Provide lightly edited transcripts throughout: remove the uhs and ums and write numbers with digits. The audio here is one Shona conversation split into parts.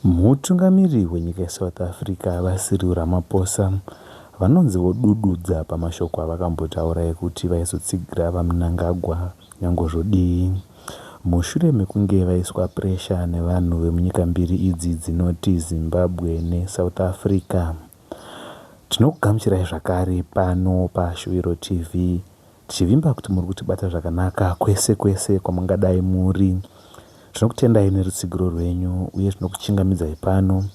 Mutungamiri wenyika yeSouth Africa Cyril Ramaphosa vanonzi vodududza pamashoko avakambotaura ekuti vaizotsigira vaMnangagwa nyange zvodii mushure mekunge vaiswa puresha nevanhu vemunyika mbiri idzi dzinoti Zimbabwe neSouth Africa. Tinokugamuchirai zvakare pano paShuwiro TV tichivimba kuti muri kutibata zvakanaka kwese kwese kwamungadai muri. Tinokutendai nerutsigiro rwenyu uye tinokuchingamidzai pano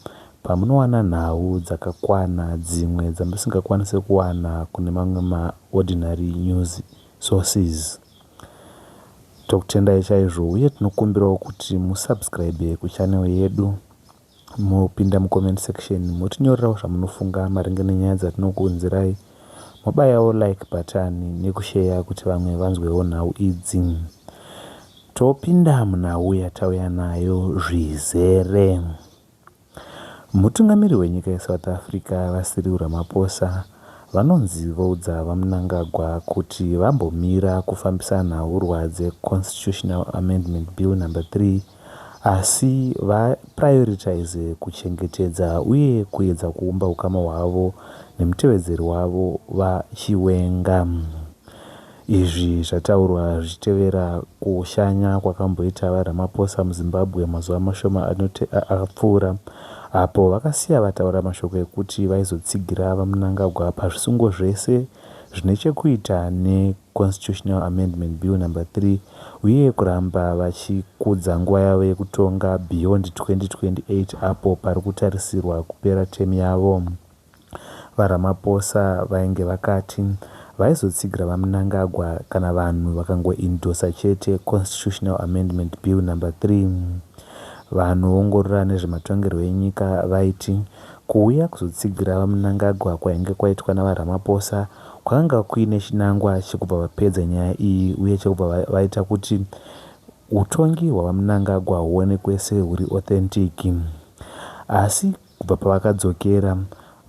pamunowana nhau dzakakwana dzimwe dzamusingakwanisi kuwana kune mamwe maordinary news sources. Tokutendai chaizvo uye tinokumbirawo kuti musubscribe kuchannel yedu, mopinda mucomment section motinyorerawo zvamunofunga maringe nenyaya dzatinokuunzirai, mobayawo like button nekushare kuti vamwe vanzwewo nhau idzi. Topinda munhau yatauya nayo zvizere. Mutungamiri wenyika yeSouth Africa Cyril Ramaphosa vanonzi voudza vaMnangagwa kuti vambomira kufambisa nhaurwa dzeConstitutional Amendment Bill No 3 asi vaprioritize kuchengetedza uye kuedza kuumba ukama hwavo nemutevedzeri wavo vaChiwenga. Izvi zvataurwa zvichitevera kushanya kwakamboita vaRamaphosa muZimbabwe mazuva mashoma akapfuura, apo vakasiya vataura mashoko ekuti vaizotsigira vaMnangagwa pazvisungo zvese zvine chekuita neConstitutional Amendment Bill No 3 uye kuramba vachikudza nguva yavo yekutonga beyond 2028 apo pari kutarisirwa kupera temu yavo. VaRamaphosa vainge vakati vaizotsigira vaMnangagwa kana vanhu vakangoindosa chete Constitutional Amendment Bill No 3. Vanoongorora nezvematongerwo enyika vaiti kuuya kuzotsigira vaMnangagwa kwainge kwaitwa navaRamaphosa kwanga kuine chinangwa chekubva vapedza nyaya iyi uye chekubva vaita kuti utongi hwavaMnangagwa huonekwe sehuri authentic. Asi kubva pavakadzokera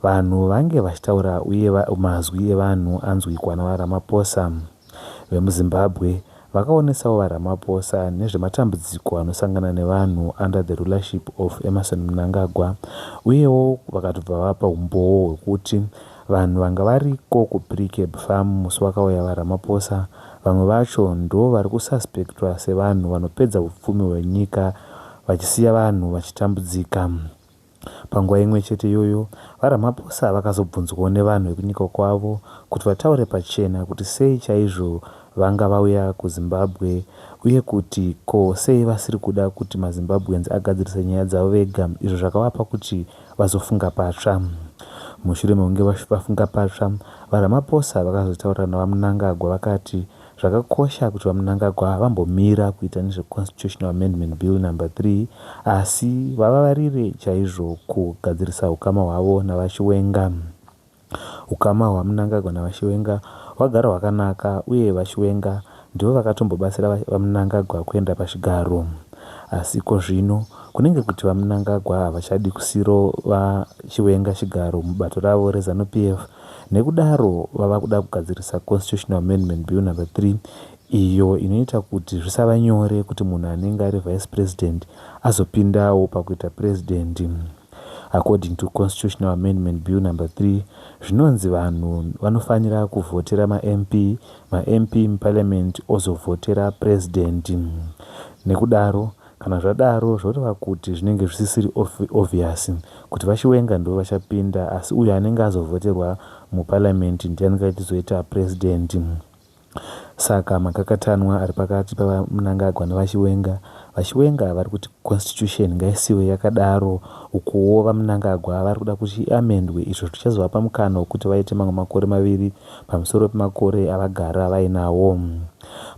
vanhu vange vachitaura uye mazwi evanhu anzwikwa navaRamaphosa. VemuZimbabwe vakaonesawo vaRamaphosa nezvematambudziko anosangana nevanhu under the rulership of Emmerson Mnangagwa, uyewo vakatobva vapa umbowo hwekuti vanhu vanga variko kuPreecab Farm musi wakauya vaRamaphosa vamwe vacho ndo vari kususpectwa sevanhu vanopedza upfumi hwenyika vachisiya vanhu vachitambudzika. Panguva imwe chete iyoyo vaRamaphosa vakazobvunzwawo nevanhu vekunyika kwavo kuti vataure pachena kuti sei chaizvo vanga vauya kuZimbabwe uye kuti ko sei vasiri kuda kuti maZimbabweans agadzirise nyaya dzavo vega, izvo zvakavapa kuti vazofunga patsva. Mushure mekunge vafunga patsva, vaRamaphosa vakazotaura navaMnangagwa vakati zvakakosha kuti vaMnangagwa vambomira kuita nezveConstitutional Amendment Bill No 3 asi vavavarire chaizvo kugadzirisa ukama hwavo navaChiwenga. Ukama hwaMnangagwa navaChiwenga hwagara hwakanaka uye vaChiwenga ndivo vakatombobatsira vaMnangagwa kuenda pachigaro. Asi zvino kunenge kuti vaMnangagwa havachadi kusiro vaChiwenga chigaro mubato ravo reZANU-PF, nekudaro vava kuda kugadzirisa Constitutional Amendment Bill No 3 iyo inoita kuti zvisava nyore kuti munhu anenge ari vice president azopindawo pakuita president. According to Constitutional Amendment Bill No 3 zvinonzi vanhu vanofanira kuvhotera ma-MP muparliament ozovhotera president. Nekudaro kana zvadaro zvoreva kuti zvinenge zvisisiri obvious kuti vaChiwenga ndo vachapinda asi uyo anenge azovhoterwa muparliament ndiye anenge achizoita president. Saka makakatanwa ari pakati pavaMnangagwa navaChiwenga, vaChiwenga vari kuti constitution ngaisiwe yakadaro, ukuwo vaMnangagwa vari kuda kuti iamendwe, izvo zvichazovapa mukana wekuti vaite mamwe makore maviri pamusoro pemakore avagara vainawo.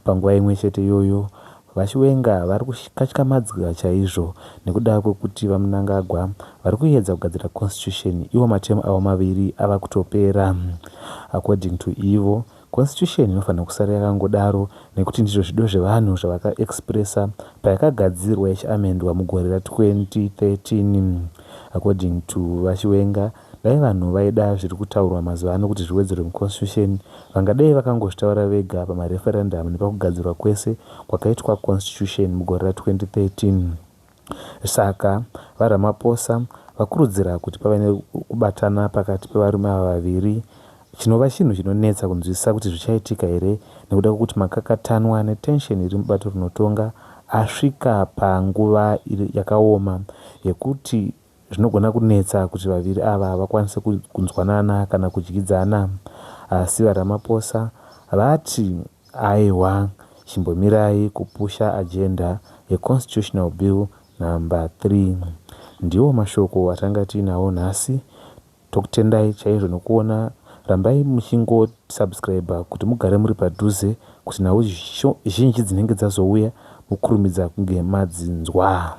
Panguva imwe chete iyoyo vaChiwenga vari kukatyamadzira chaizvo nekuda kwekuti vaMnangagwa vari kuedza kugadzira constitution iwo matemu avo maviri ava kutopera. According to ivo constitution inofanira kusara yakangodaro nekuti ndizvo zvido zvevanhu zvavakaexpressa payakagadzirwa ichiamendwa mugore ra2013. According to vaChiwenga dai vanhu vaida zviri kutaurwa mazuva ano kuti zviwedzerwe muconstitution vangadai vakangozvitaura vega pamareferendum nepakugadzirwa kwese kwakaitwa constitution mugore ra2013. Saka vaRamaphosa vakurudzira kuti pave nekubatana pakati pevarume ava vaviri, chinova chinhu chinonetsa kunzwisisa kuti zvichaitika here, nekuda kwekuti makakatanwa netensheni iri mubato rinotonga asvika panguva yakaoma yekuti zvinogona kunetsa kuti vaviri ava vakwanise kunzwanana kana kudyidzana. Asi vaRamaphosa vati aiwa, chimbomirai kupusha agenda yeConstitutional Bill number 3. Ndiwo mashoko atanga tiinawo nhasi. Tokutendai chaizvo nokuona. Rambai muchingosubscribe kuti mugare muri padhuze kuti nhau zhinji dzinenge dzazouya mukurumidza kunge madzinzwa.